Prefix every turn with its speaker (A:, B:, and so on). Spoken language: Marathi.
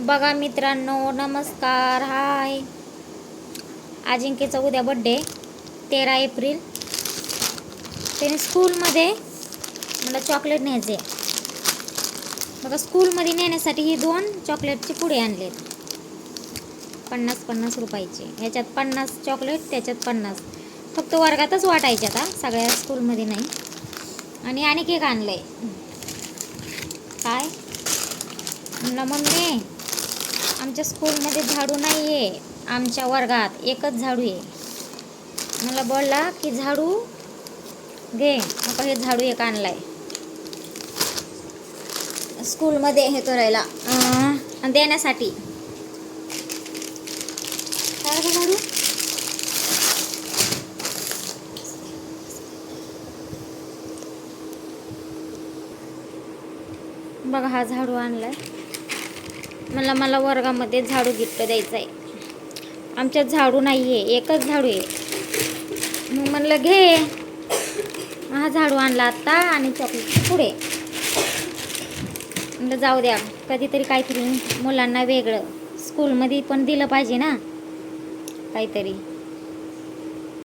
A: बघा मित्रांनो, नमस्कार, हाय. अजिंक्यचा उद्या बड्डे 13 एप्रिल. त्याने स्कूलमध्ये मला चॉकलेट न्यायचे. बघा, स्कूलमध्ये नेण्यासाठी ही 2 चॉकलेटचे पुडे आणलेत, 50-50 रुपयाचे. ह्याच्यात 50 चॉकलेट, त्याच्यात 50. फक्त वर्गातच वाटायचे आता, सगळ्या स्कूलमध्ये नाही. आणि केक आणलंय. काय म्हणलं, मम्मी आमच्या स्कूलमध्ये झाडू नाही आहे, आमच्या वर्गात एकच झाडू आहे. मला बोलला की झाडू घे. आता हे झाडू एक आणलाय स्कूलमध्ये हे करायला देण्यासाठी. काय का झाडू? बघा, हा झाडू आणलाय. मला वर्गामध्ये झाडू गिफ्ट द्यायचा आहे. आमच्यात झाडू नाही आहे, एकच झाडू आहे. मग म्हणलं घे. हा झाडू आणला आत्ता आणि चॉकलेट पुढे. म्हणलं जाऊ द्या, कधीतरी काहीतरी मुलांना वेगळं स्कूलमध्ये पण दिलं पाहिजे ना काहीतरी.